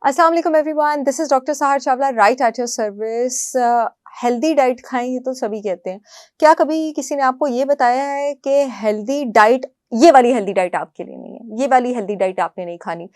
अस्सलाम वालेकुम everyone, this is doctor Sahar Chawla right at your service. Healthy diet खाएं ये तो सभी कहते हैं। क्या कभी किसी ने आपको ये बताया है कि हेल्दी डाइट ये वाली हेल्दी डाइट आपके लिए नहीं है, ये वाली हेल्दी डाइट आपने नहीं खानी?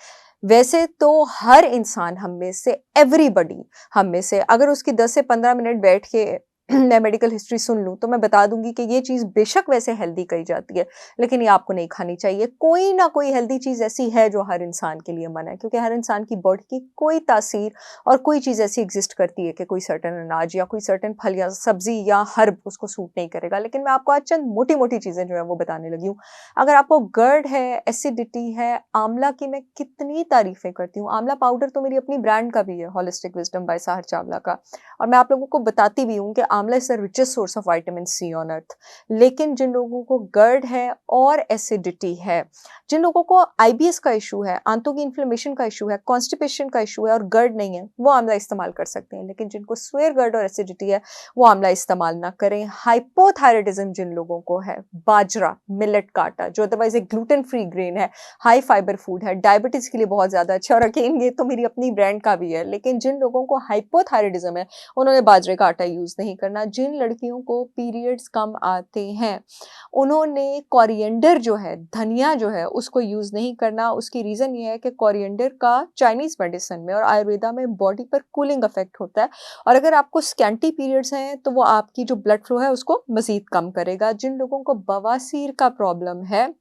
वैसे तो हर इंसान हम में से एवरीबॉडी हम में से अगर उसकी 10 से 15 मिनट बैठ के मैं मेडिकल हिस्ट्री सुन लूँ तो मैं बता दूंगी कि ये चीज़ बेशक वैसे हेल्दी कही जाती है, लेकिन ये आपको नहीं खानी चाहिए। कोई ना कोई हेल्दी चीज़ ऐसी है जो हर इंसान के लिए मना है, क्योंकि हर इंसान की बॉडी की कोई तासीर और कोई चीज़ ऐसी एग्जिस्ट करती है कि कोई सर्टेन अनाज या कोई सर्टेन फल या सब्जी या हर्ब उसको सूट नहीं करेगा। लेकिन मैं आपको आज चंद मोटी-मोटी चीज़ें जो है वो बताने लगी हूँ। अगर आपको गर्ड है, एसिडिटी है, आंवला की मैं कितनी तारीफ़ें करती हूँ। आंवला पाउडर तो मेरी अपनी ब्रांड का भी है, होलिस्टिक विज़डम बाय साहर चावला का। और मैं आप लोगों को बताती भी हूँ कि amla is the richest source of vitamin C on earth. लेकिन जिन लोगों को गर्ड है और एसिडिटी है, जिन लोगों को आईबीएस का इशू है, आंतों की इन्फ्लेमेशन का इशू है, कॉन्स्टिपेशन का इशू है और गर्ड नहीं है, वो आंवला इस्तेमाल कर सकते हैं। लेकिन जिनको स्वेयर गर्ड और एसिडिटी है, वो आंवला इस्तेमाल ना करें। हाइपोथायराइडिज्म जिन लोगों को है, बाजरा, मिलेट का आटा जो अदरवाइज एक ग्लूटेन फ्री ग्रेन है, हाई फाइबर फूड है, डायबिटीज के लिए बहुत ज्यादा अच्छा। और अगेन ये तो मेरी अपनी ब्रांड का भी है। लेकिन जिन लोगों को हाइपोथायराइडिज्म है, उन्होंने बाजरे का आटा यूज नहीं करना। जिन लड़कियों को पीरियड्स कम आते हैं, उन्होंने कोरिएंडर जो है, धनिया जो है, उसको यूज़ नहीं करना। उसकी रीज़न ये है कि कोरिएंडर का चाइनीज़ मेडिसिन में और आयुर्वेदा में बॉडी पर कूलिंग इफ़ेक्ट होता है, और अगर आपको स्कैंटी पीरियड्स हैं, तो वो आपकी जो ब्लड फ्लो है, उसको मज़ीद कम करेगा। जिन लोगों को बवासीर का प्रॉब्लम है,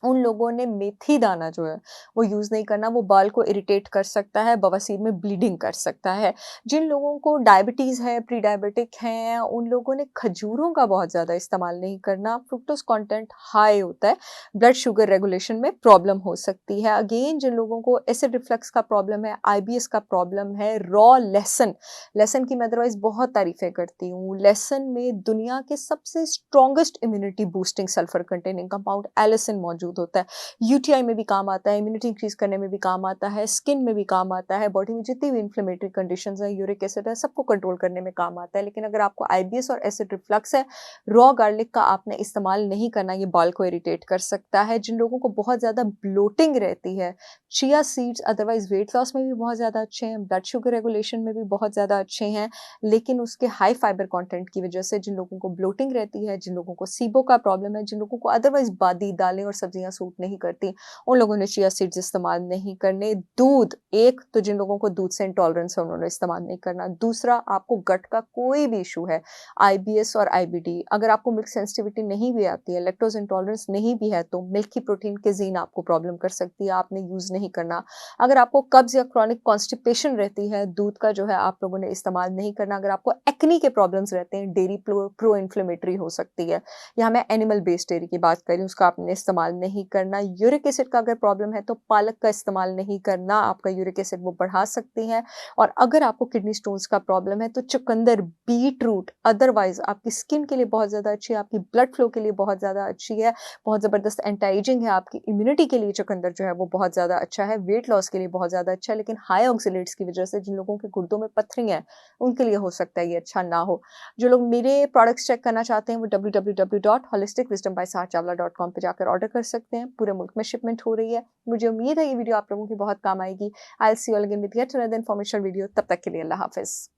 उन लोगों ने मेथी दाना जो है वो यूज़ नहीं करना। वो बाल को इरिटेट कर सकता है, बवासीर में ब्लीडिंग कर सकता है। जिन लोगों को डायबिटीज़ है, प्री डायबिटिक हैं, उन लोगों ने खजूरों का बहुत ज़्यादा इस्तेमाल नहीं करना। फ्रुक्टोज कंटेंट हाई होता है, ब्लड शुगर रेगुलेशन में प्रॉब्लम हो सकती है। अगेन जिन लोगों को एसिड रिफ्लक्स का प्रॉब्लम है, आईबीएस का प्रॉब्लम है, रॉ लहसुन, लहसुन की मैं अदरवाइज बहुत तारीफ़ें करती हूँ। लहसुन में दुनिया के सबसे strongest immunity boosting sulphur containing compound allicin मौजूद होता है। यूटीआई में भी काम आता है, इम्यूनिटी इंक्रीज करने में भी काम आता है, स्किन में भी काम आता है, बॉडी में जितनी भी इन्फ्लेमेटरी कंडीशंस है, यूरिक एसिड है, सबको कंट्रोल करने में काम आता है। लेकिन अगर आपको आईबीएस और एसिड रिफ्लक्स है, रॉ गार्लिक का आपने इस्तेमाल नहीं करना, ये बाल को इरिटेट कर सकता है। जिन लोगों को बहुत ज़्यादा ब्लोटिंग रहती है, chia seeds otherwise weight loss में भी बहुत ज़्यादा अच्छे हैं, ब्लड शुगर रेगुलेशन में भी बहुत ज़्यादा अच्छे हैं, लेकिन उसके हाई फाइबर कंटेंट की वजह से जिन लोगों को ब्लोटिंग रहती है, जिन लोगों को सीबो का प्रॉब्लम है, जिन लोगों को अदरवाइज बादी दालें और सब्जियां सूट नहीं करती, उन लोगों ने चिया सीड्स इस्तेमाल नहीं करने। दूध, एक तो जिन लोगों को दूध से इंटॉलरेंस है, उन्होंने इस्तेमाल नहीं करना। दूसरा, आपको गट का कोई भी इशू है, आईबीएस और आईबीडी, अगर आपको मिल्क सेंसिटिविटी नहीं भी आती है, लैक्टोज इंटॉलरेंस नहीं भी है, तो मिल्क की प्रोटीन केज़ीन आपको प्रॉब्लम कर सकती है, आपने यूज नहीं करना। अगर आपको कब्ज या क्रॉनिक कॉन्स्टिपेशन रहती है, दूध का जो है आप लोगों ने इस्तेमाल नहीं करना। अगर आपको एक्नी के प्रॉब्लम्स रहते हैं, डेयरी प्रो इन्फ्लेमेटरी हो सकती है, यहाँ मैं एनिमल बेस्ड डेयरी की बात कर रही हूँ, उसका आपने इस्तेमाल नहीं करना। यूरिक एसिड का अगर प्रॉब्लम है तो पालक का इस्तेमाल नहीं करना, आपका यूरिक एसिड वो बढ़ा सकती हैं। और अगर आपको किडनी स्टोन्स का प्रॉब्लम है तो चुकंदर, बीट रूट अदरवाइज आपकी स्किन के लिए बहुत ज़्यादा अच्छी है, आपकी ब्लड फ्लो के लिए बहुत ज़्यादा अच्छी है, बहुत ज़बरदस्त एंटी एजिंग है, आपकी इम्यूनिटी के लिए चुकंदर जो है वो बहुत ज़्यादा अच्छा है, वेट लॉस के लिए बहुत ज़्यादा अच्छा है। लेकिन हाई ऑक्सीलेट्स की वजह से जिन लोगों के गुर्दों में पथरी है, उनके लिए हो सकता है ये अच्छा ना हो। जो लोग मेरे प्रोडक्ट्स चेक करना चाहते हैं, वो www.holisticwisdombysaharchavla.com पे जाकर ऑर्डर कर सकते हैं। पूरे मुल्क में शिपमेंट हो रही है। मुझे उम्मीद है ये वीडियो आप लोगों की बहुत काम आएगी। I will see you all again with yet another informational video. तब तक के लिए अल्लाह हाफ़िज़।